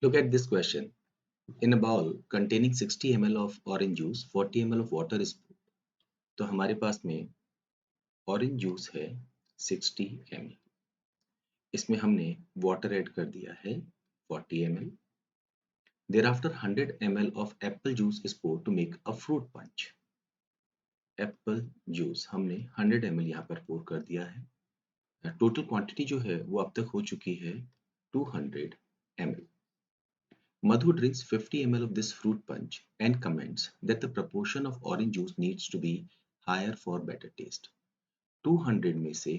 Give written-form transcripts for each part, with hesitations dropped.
Look at this question. In a bowl containing 60 ml of orange juice, 40 ml of water is poured. तो हमारे पास में orange juice है 60 ml. इसमें हमने water add कर दिया है 40 ml. Thereafter 100 ml of apple juice is poured to make a fruit punch. Apple juice हमने 100 ml यहाँ पर पोर कर दिया है. टोटल क्वांटिटी जो है वो अब तक हो चुकी है 200 ml. Madhu drinks 50 ml of this fruit punch and comments that the proportion of orange juice needs to be higher for better taste. 200 में से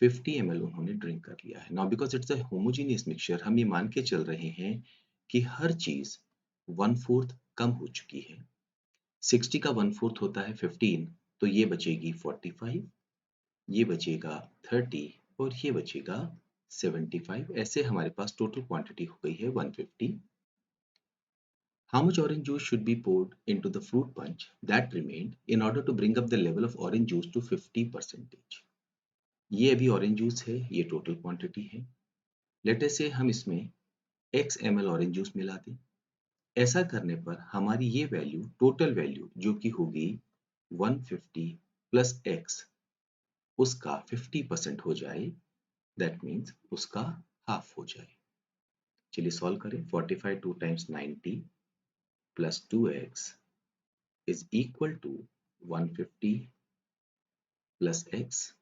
50 ml उन्होंने ड्रिंक कर लिया है. Now because it's a homogeneous mixture, हम ये मान के चल रहे हैं कि हर चीज 1/4 कम हो चुकी है. 60 का 1/4 होता है 15, तो ये बचेगी 45, ये बचेगा 30 और ये बचेगा 75. ऐसे हमारे पास टोटल क्वांटिटी हो गई है 150. How much orange juice should be poured into the fruit punch that remained in order to bring up the level of orange juice to 50%? ये अभी ऑरेंज जूस है, ये टोटल क्वांटिटी है. लेट अस से हम इसमें x ml ऑरेंज जूस मिला दें. ऐसा करने पर हमारी ये वैल्यू, टोटल वैल्यू जो कि होगी 150 प्लस x, उसका 50% हो जाए. दैट मीन्स उसका हाफ हो जाए. चलिए सॉल्व करें. 45 2 times 90 plus 2x is equal to 150 plus x.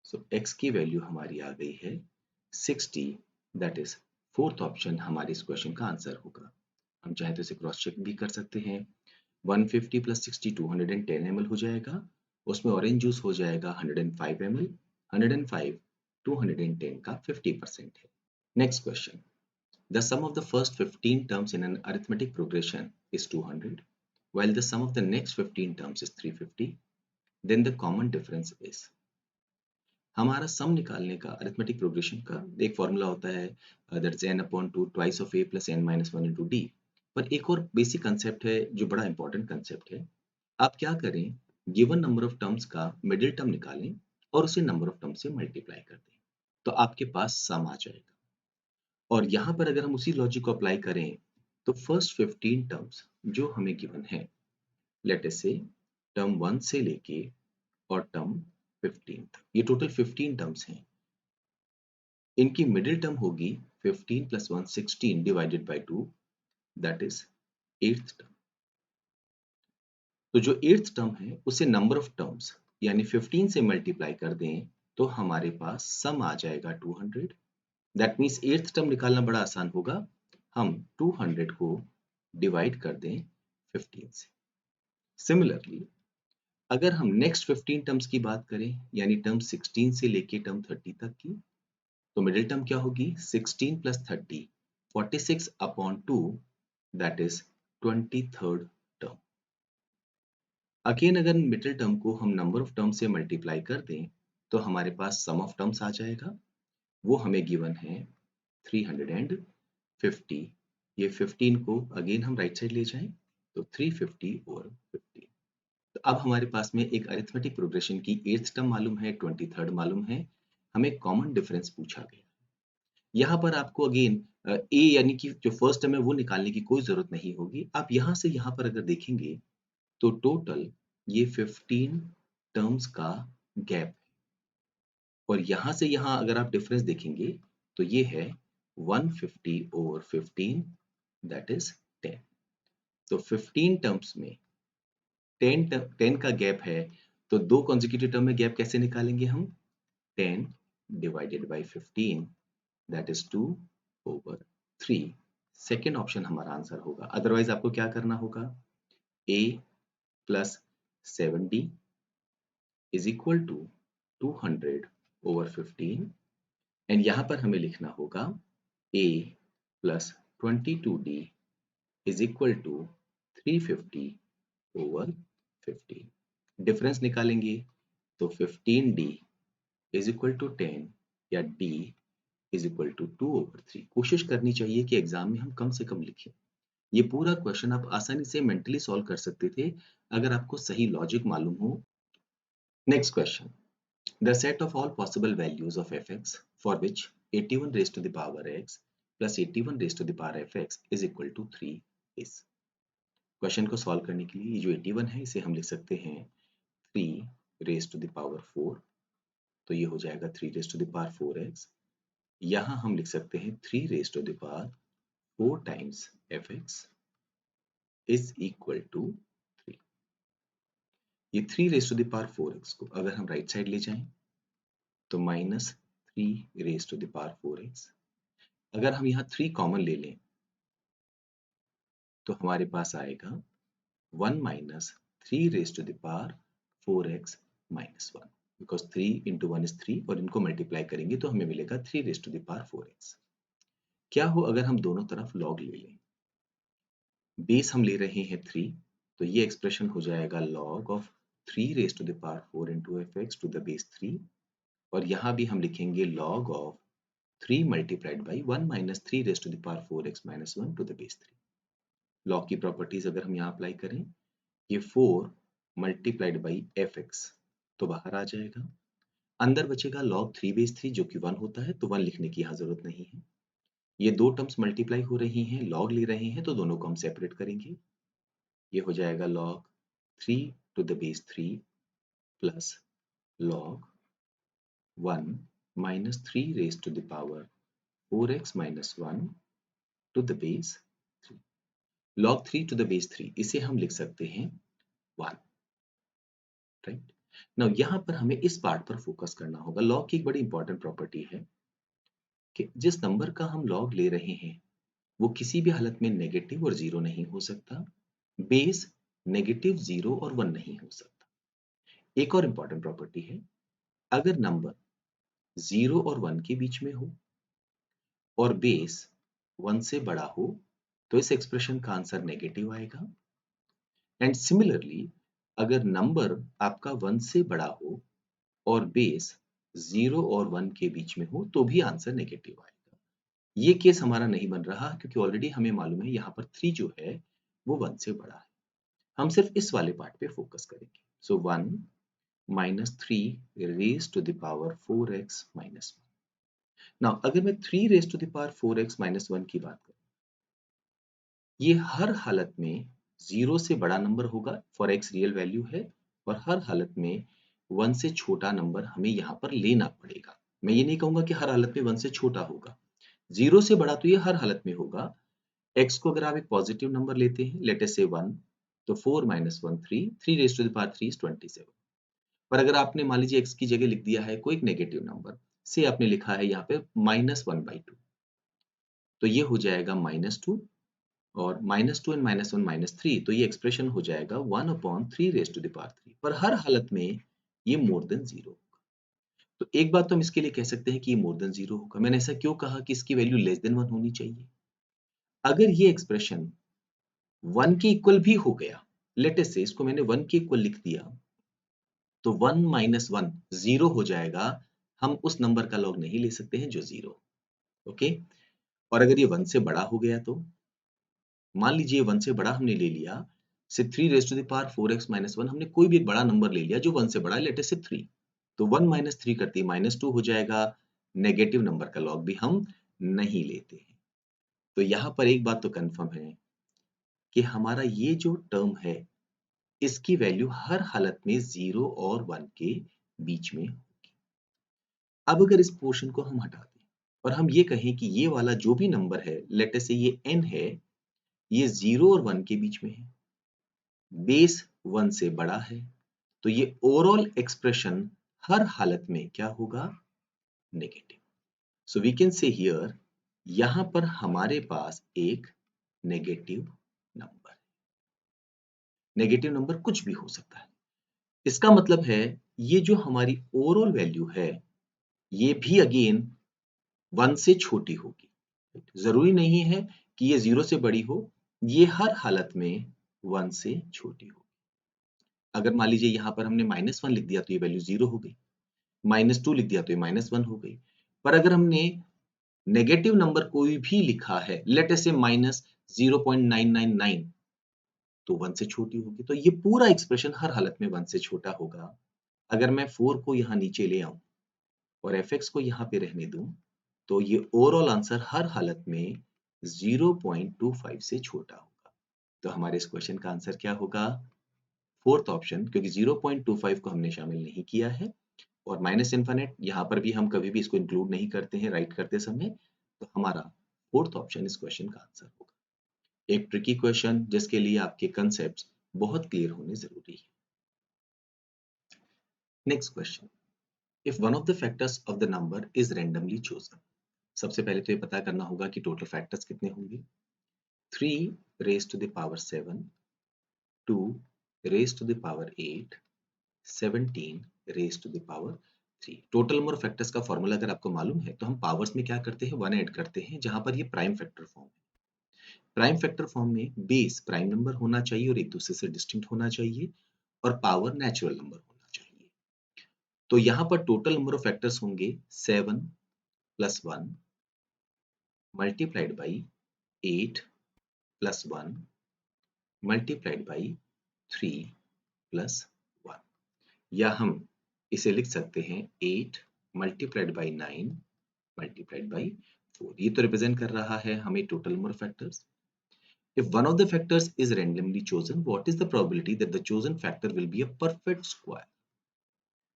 So x की वैल्यू हमारी आ गई है 60. That is फोर्थ ऑप्शन हमारे इस क्वेश्चन का आंसर होगा. हम चाहे तो इसे क्रॉस चेक भी कर सकते हैं. 150 प्लस 60 210 ml हो जाएगा. उसमें ऑरेंज जूस हो जाएगा 105 ml. 105 210 का 50% है. Next question. The sum of the first 15 terms in an arithmetic progression is 200, while the sum of the next 15 terms is 350. Then the common difference is. हमारा सम निकालने का अरिथमेटिक प्रोग्रेशन का एक formula होता है, that is n/2 twice of a plus n-1 into d. पर एक और बेसिक कंसेप्ट है जो बड़ा इंपॉर्टेंट कंसेप्ट है. आप क्या करें, गिवन नंबर ऑफ टर्म्स का मिडिल टर्म निकालें और उसे नंबर ऑफ टर्म्स से मल्टीप्लाई कर दें, तो आपके पास सम आ जाएगा. और यहाँ पर अगर हम उसी लॉजिक को अप्लाई करें तो फर्स्ट 15 टर्म्स जो हमें गिवन है, लेट अस से टर्म 1 से लेके और टर्म 15 तक, ये टोटल 15 टर्म्स हैं. इनकी मिडिल टर्म होगी 15 plus 1 16 divided by 2, that is 8th term. तो जो 8th टर्म है उसे नंबर ऑफ टर्म्स यानी 15 से मल्टीप्लाई कर दें तो हमारे पास सम आ जाएगा 200. दैट मीन्स 8th टर्म निकालना बड़ा आसान होगा. हम 200 को डिवाइड कर दें 15 से. सिमिलरली अगर हम नेक्स्ट 15 टर्म्स की बात करें यानी टर्म 16 से लेके टर्म 30 तक की, तो मिडिल टर्म क्या होगी 16 plus 30 46 upon 2, that is 23rd term. Again अगर मिडिल टर्म को हम नंबर ऑफ टर्म से मल्टीप्लाई कर दें तो हमारे पास सम ऑफ टर्म्स आ जाएगा. वो हमें गिवन है 350. ये 15 को अगेन हम राइट साइड ले जाएं तो 350 और 15. तो अब हमारे पास में एक अरिथमेटिक प्रोग्रेशन की 8th टर्म मालूम है, 23rd मालूम है. हमें कॉमन डिफरेंस पूछा गया. यहाँ पर आपको अगेन ए यानी कि जो फर्स्ट टर्म है वो निकालने की कोई जरूरत नहीं होगी. आप यहाँ से यहाँ पर अगर देखेंगे तो टोटल ये 15 टर्म्स का गैप है. और यहाँ से यहाँ अगर आप डिफरेंस देखेंगे तो ये है 150 ओवर 15, दैट इज 10. तो 15 टर्म्स में 10 का गैप है, तो दो कॉन्जिक्यूटिव टर्म में गैप कैसे निकालेंगे हम? 10 divided by 15, that is 2 over 3. Second option हमारा आंसर होगा. अदरवाइज आपको क्या करना होगा, a plus 7d is equal to 200 over 15, and यहाँ पर हमें लिखना होगा a plus 22d is equal to 350 over 15. Difference निकालेंगे तो 15d इज इक्वल टू 10 या d is equal to 2 over 3. कोशिश करनी चाहिए कि एग्जाम में हम कम से कम लिखें. ये पूरा क्वेश्चन आप आसानी से मेंटली सॉल्व कर सकते थे अगर आपको सही लॉजिक मालूम हो. Next question. The set of all possible values of fx for which 81 raised to the power x plus 81 raise to the power f x is equal to 3 is. Question को solve करने के लिए ये जो 81 है इसे हम लिख सकते हैं 3 रेज टू द पावर 4, तो ये हो जाएगा 3 raise to the power 4x। यहाँ हम लिख सकते हैं 3 raise to the power 4 times fx is equal to 3। ये 3 raise to the power 4x को अगर हम राइट साइड ले जाएं तो minus 3 raise to the power 4x। अगर हम यहाँ 3 कॉमन ले लें तो हमारे पास आएगा 1 minus 3 raise to the power 4x minus 1, because 3 into 1 is 3 और इनको मल्टीप्लाई करेंगे तो हमें मिलेगा 3 raise to the power 4x। क्या हो अगर हम दोनों तरफ लॉग ले लें, बेस हम ले रहे हैं 3, तो ये एक्सप्रेशन हो जाएगा log of 3 raise to the power 4 into f x to the base 3, और यहाँ भी हम लिखेंगे log of 3 multiplied by 1 minus 3 raise to the power 4x minus 1 to the base 3। Log की प्रॉपर्टीज अगर हम यहाँ अप्लाई करें, ये 4 मल्टीप्लाइड बाई एफ एक्स तो बाहर आ जाएगा, अंदर बचेगा log 3 बेस 3 जो कि 1 होता है, तो 1 लिखने की यहाँ जरूरत नहीं है। ये दो टर्म्स मल्टीप्लाई हो रही हैं, लॉग ले रहे हैं, तो दोनों को हम सेपरेट करेंगे। ये हो जाएगा log 3 to the base 3 plus log 1 minus 3 raise to the power 4x minus 1 to the base 3। log 3 to the base 3 इसे हम लिख सकते हैं 1, राइट। नाउ यहाँ पर हमें इस पार्ट पर फोकस करना होगा। log की एक बड़ी इंपॉर्टेंट प्रॉपर्टी है कि जिस नंबर का हम log ले रहे हैं वो किसी भी हालत में नेगेटिव और जीरो नहीं हो सकता, बेस नेगेटिव, जीरो और 1 नहीं हो सकता। एक और इंपॉर्टेंट प्रॉपर्टी है, अगर नंबर 0 और 1 के बीच में हो और बेस 1 से बड़ा हो तो इस एक्सप्रेशन का आंसर नेगेटिव आएगा। एंड सिमिलरली अगर नंबर आपका 1 से बड़ा हो और बेस 0 और 1 के बीच में हो तो भी आंसर नेगेटिव आएगा। ये केस हमारा नहीं बन रहा क्योंकि ऑलरेडी हमें मालूम है यहाँ पर 3 जो है वो 1 से बड़ा है। हम सिर्फ इस वाले पार्ट पे फोकस करेंगे। So 1 minus 3 raise to the power 4x minus 1। Now अगर मैं 3 raise to the power 4x minus 1 की बात करूं, ये हर हालत में 0 से बड़ा नंबर होगा फॉर x रियल वैल्यू है, और हर हालत में 1 से छोटा नंबर हमें यहाँ पर लेना पड़ेगा। मैं ये नहीं कहूंगा कि हर हालत में 1 से छोटा होगा, 0 से बड़ा तो ये हर हालत में होगा। x को अगर आप एक पॉजिटिव नंबर लेते हैं, लेट अस से 1, तो 4 minus 1 3, 3 raise to the power 3 is 27। पर अगर आपने मान लीजिए x की जगह लिख दिया है कोई एक नेगेटिव नंबर, से आपने लिखा है यहाँ पे -1/2, तो ये हो जाएगा -2, और -2 एंड -1 -3, तो ये एक्सप्रेशन हो जाएगा 1/3 रेज टू द पावर 3, पर हर हालत में ये मोर देन 0 होगा। तो एक बात तो हम इसके लिए कह सकते हैं कि ये मोर देन 0 होगा। मैंने ऐसा क्यों कहा कि इसकी वैल्यू लेस देन 1 होनी चाहिए? अगर ये एक्सप्रेशन 1 के इक्वल भी हो गया, लेट अस से इसको मैंने 1 के इक्वल लिख दिया, तो 1 माइनस 1 0 हो जाएगा। हम उस नंबर का लॉग नहीं ले सकते हैं जो 0, ओके। और अगर ये 1 से बड़ा हो गया तो मान लीजिए 1 से बड़ा हमने ले लिया, से 3 raise to the power 4x minus 1, हमने कोई भी एक बड़ा नंबर ले लिया जो 1 से बड़ा है, लेट अस से 3, तो 1 माइनस 3 करते ही -2 हो जाएगा। नेगेटिव नंबर का लॉग भी हम नहीं लेते हैं। तो यहाँ पर एक बात तो कंफर्म है कि हमारा ये जो टर्म है इसकी वैल्यू हर हालत में 0 और 1 के बीच में होगी। अब अगर इस पोर्शन को हम हटा दें और हम ये कहें कि ये वाला जो भी नंबर है, लेट अस से ये n है, ये 0 और 1 के बीच में है, बेस 1 से बड़ा है, तो ये ओवरऑल एक्सप्रेशन हर हालत में क्या होगा? Negative. So we can say here, यहां पर हमारे पास एक नेगेटिव नंबर है। नेगेटिव नंबर कुछ भी हो सकता है। इसका मतलब है ये जो हमारी ओवरऑल वैल्यू है ये भी अगेन 1 से छोटी होगी। जरूरी नहीं है कि ये 0 से बड़ी हो, ये हर हालत में 1 से छोटी हो। अगर मान लीजिए यहाँ पर हमने -1 लिख दिया तो ये वैल्यू 0 हो गई, -2 लिख दिया तो ये -1 हो गई। पर अगर हमने नेगेटिव नंबर कोई भी लिखा है, लेट अस से -0.999, तो 1 से छोटी होगी, तो ये पूरा एक्सप्रेशन हर हालत में 1 से छोटा होगा। अगर मैं 4 को यहाँ नीचे ले आऊं और fx को यहाँ पे रहने दूं, तो ये ओवरऑल आंसर हर हालत में 0.25 से छोटा होगा। तो हमारे इस क्वेश्चन का आंसर क्या होगा? फोर्थ ऑप्शन, क्योंकि 0.25 को हमने शामिल नहीं किया है और माइनस इन्फिनिट यहाँ पर भी हम कभी भी इसको इंक्लूड नहीं करते हैं राइट करते समय, तो हमारा फोर्थ ऑप्शन इस क्वेश्चन का आंसर होगा। एक ट्रिकी क्वेश्चन जिसके लिए आपके कंसेप्ट बहुत क्लियर होने जरूरी है। Next question, if one of the factors of the number is randomly chosen. सबसे पहले तो ये पता करना होगा कि टोटल फैक्टर्स कितने होंगे। 3 raise to the power 7, 2 raise to the power 8, 17 raise to the power 3। Total number of factors का फॉर्मूला अगर आपको मालूम है तो हम पावर्स में क्या करते हैं, 1 ऐड करते हैं, जहां पर ये प्राइम फैक्टर फॉर्म है। प्राइम फैक्टर फॉर्म में बेस प्राइम नंबर होना चाहिए और एक दूसरे से डिस्टिंक्ट होना चाहिए और पावर नेचुरल नंबर होना चाहिए। तो यहाँ पर टोटल नंबर ऑफ फैक्टर्स होंगे 7 plus 1 multiplied by 8 plus 1 multiplied by 3 plus 1, या हम इसे लिख सकते हैं 8 मल्टीप्लाइड बाई 9 मल्टीप्लाइड बाई 4। ये तो रिप्रेजेंट कर रहा है हमें total number of factors. If one of the factors is randomly chosen, what is the probability that the chosen factor will be a perfect square?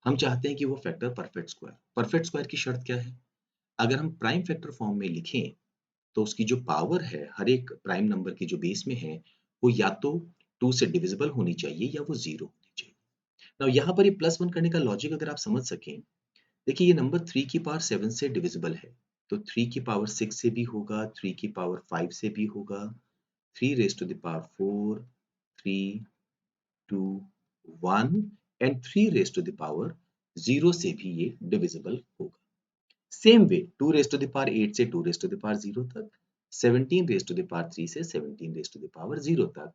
हम चाहते हैं कि वो फैक्टर परफेक्ट स्क्वायर की शर्त क्या है? अगर हम प्राइम फैक्टर फॉर्म में लिखें तो उसकी जो पावर है हर एक प्राइम नंबर की जो बेस में है वो या तो 2 से डिविजिबल होनी चाहिए या वो 0 होनी चाहिए। नाउ यहाँ पर ये प्लस 1 करने का लॉजिक अगर आप समझ सकें, देखिए ये नंबर 3 की पावर 7 से डिविजिबल है, तो 3 की पावर 6 से भी होगा, 3 की पावर 5 से भी होगा, 3 raised to the power 4, 3, 2, 1 and 3 raised to the power 0 से भी ये डिविजिबल होगा। Same way 2 raised to the power 8 से 2 raised to the power 0 तक, 17 raised to the power 3 से 17 raised to the power 0 तक,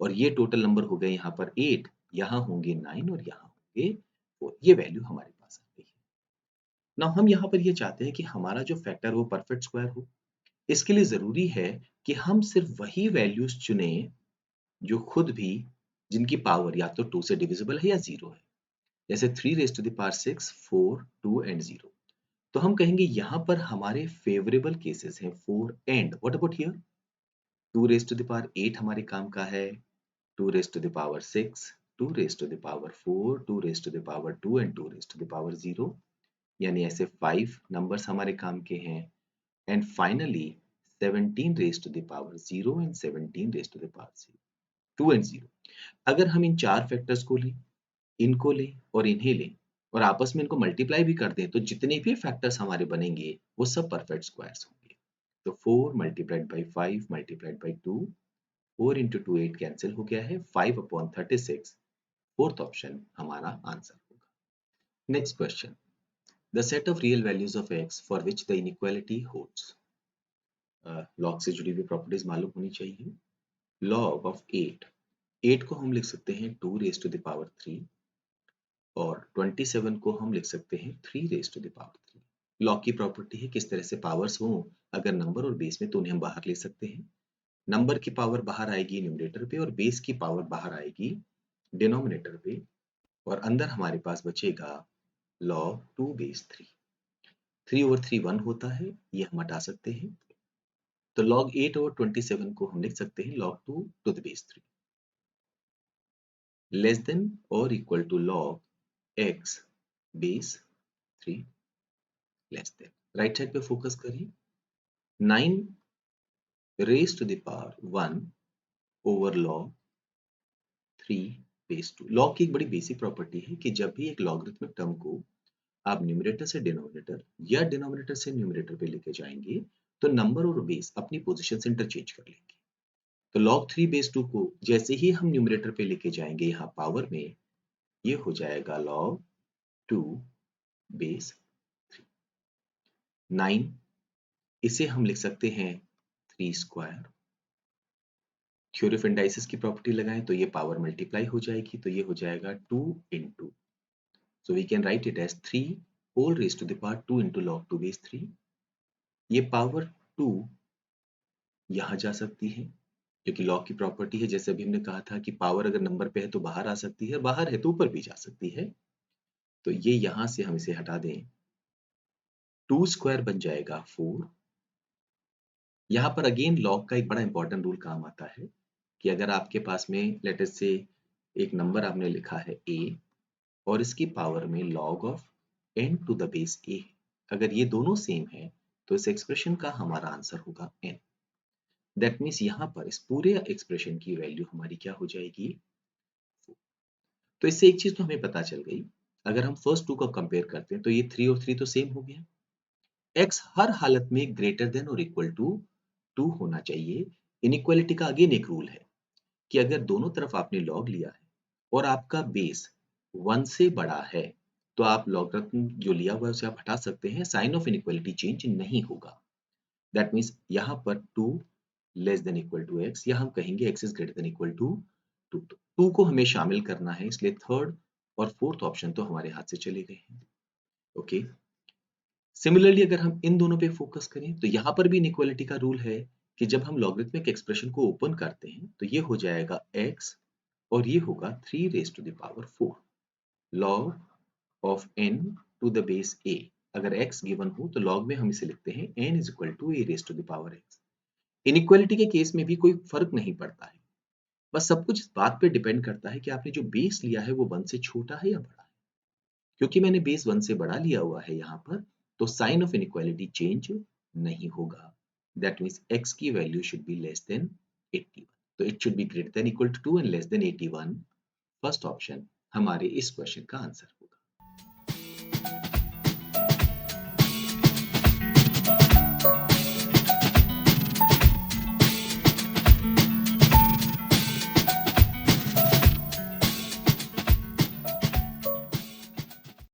और ये टोटल नंबर हो गए यहाँ पर 8, यहाँ होंगे 9 और यहाँ होंगे 4। ये वैल्यू हमारे पास आ गई है। नाउ हम यहाँ पर ये चाहते हैं कि हमारा जो फैक्टर वो परफेक्ट स्क्वायर हो। इसके लिए जरूरी है कि हम सिर्फ वही वैल्यूज चुने जो खुद भी जिनकी पावर या तो 2 से डिविजिबल है या 0 है। जैसे 3 raise to the power 6, 4, 2 and 0। तो हम कहेंगे यहाँ पर हमारे फेवरेबल केसेस हैं 4 and what about here 2 raise to the power 8 हमारे काम का है, 2 raise to the power 6, 2 raise to the power 4, 2 raise to the power 2 and 2 raise to the power 0, यानी ऐसे 5 नंबर्स हमारे काम के हैं। And finally 17 raise to the power 0 and 17 raise to the power 2 and 0। अगर हम इन चार फैक्टर्स को लें, इनको लें और इन्हें लें और आपस में इनको मल्टीप्लाई भी कर दें तो जितने भी फैक्टर्स हमारे बनेंगे वो सब परफेक्ट स्क्वायर्स होंगे। तो 4 multiplied by 5 multiplied by 2, 4 into 2 8 cancel हो गया है, 5/36 फोर्थ ऑप्शन हमारा आंसर होगा। Next question, the set of real values of x for which the inequality holds. Log से जुड़ी हुई प्रॉपर्टीज मालूम होनी चाहिए। लॉग ऑफ 8 को हम लिख सकते हैं 2 रेज़ टू द पावर 3 और 27 को हम लिख सकते हैं 3 raise to the power 3। Log की प्रॉपर्टी है किस तरह से पावर्स हों अगर नंबर और बेस में तो उन्हें हम बाहर ले सकते हैं। नंबर की पावर बाहर आएगी न्यूमरेटर पे और बेस की पावर बाहर आएगी डिनोमिनेटर पे, और अंदर हमारे पास बचेगा लॉग 2 बेस 3। 3 ओवर 3 1 होता है, ये हम हटा सकते हैं। तो लॉग 8 ओवर 27 को हम लिख सकते हैं log 2 to the base 3 less than और equal to log x base 3 less than. Right side पे फोकस करिए। 9 raise to the power 1 over log 3 base 2। Log की एक बड़ी बेसिक प्रॉपर्टी है कि जब भी एक लॉगरिथमिक टर्म को आप न्यूमरेटर से डिनोमिनेटर या डिनोमिनेटर से न्यूमरेटर पे लेके जाएंगे तो नंबर और बेस अपनी पोजीशन से इंटरचेंज कर लेंगे। तो log 3 बेस 2 को जैसे ही हम न्यूमरेटर पे लेके जाएंगे यहाँ पावर में, ये हो जाएगा log 2 बेस 3। 9 इसे हम लिख सकते हैं 3 स्क्वायर। थ्योरी ऑफ इंडाइसिस की प्रॉपर्टी लगाएं तो ये पावर मल्टीप्लाई हो जाएगी, तो ये हो जाएगा 2 into, so we can write it as 3 whole raise to the power 2 into log 2 base 3। ये पावर 2 यहाँ जा सकती है क्योंकि लॉग की प्रॉपर्टी है, जैसे अभी हमने कहा था कि पावर अगर नंबर पे है तो बाहर आ सकती है, बाहर है तो ऊपर भी जा सकती है। तो ये यहाँ से हम इसे हटा दें 2 स्क्वायर बन जाएगा 4। यहाँ पर अगेन लॉग का एक बड़ा इंपॉर्टेंट रूल काम आता है कि अगर आपके पास में लेट अस से एक नंबर आपने लिखा है a और इसकी पावर में log of n to the base a, अगर ये दोनों सेम है तो इस एक्सप्रेशन का हमारा आंसर होगा n। दैट मीन्स यहाँ पर इस पूरे एक्सप्रेशन की वैल्यू हमारी क्या हो जाएगी। तो इससे एक चीज तो हमें पता चल गई, अगर हम फर्स्ट टू को कंपेयर करते हैं तो ये 3 और 3 तो सेम हो गया। x हर हालत में ग्रेटर देन और इक्वल टू 2 होना चाहिए। इनइक्वालिटी का अगेन एक रूल है कि अगर दोनों तरफ आपने लॉग लिया है और आपका बेस 1 से बड़ा है तो आप लॉगरिथम जो लिया हुआ है उसे आप हटा सकते हैं, साइन ऑफ इनइक्वालिटी चेंज नहीं होगा। दैट मीन्स यहाँ पर 2 less than equal to x, या हम कहेंगे x is greater than equal to 2। तो 2 को हमें शामिल करना है, इसलिए थर्ड और फोर्थ ऑप्शन तो हमारे हाथ से चले गए हैं। ओके, सिमिलरली अगर हम इन दोनों पे फोकस करें तो यहाँ पर भी इनइक्वालिटी का रूल है कि जब हम लॉगरिथमिक एक्सप्रेशन को ओपन करते हैं तो ये हो जाएगा x और ये होगा 3 raise to the power 4 log of n to the base a। अगर x गिवन हो तो log में हम इसे लिखते हैं n is equal to a raise to the power x। Inequality के केस में भी कोई फर्क नहीं पड़ता है, बस सब कुछ इस बात पे डिपेंड करता है कि आपने जो बेस लिया है वो 1 से छोटा है या बड़ा है। क्योंकि मैंने बेस 1 से बड़ा लिया हुआ है यहाँ पर, तो साइन ऑफ इनइक्वालिटी चेंज नहीं होगा। दैट मीन्स x की value should be less than 81। तो it should be greater than equal to 2 and less than 81। First option हमारे इस क्वेश्चन का आंसर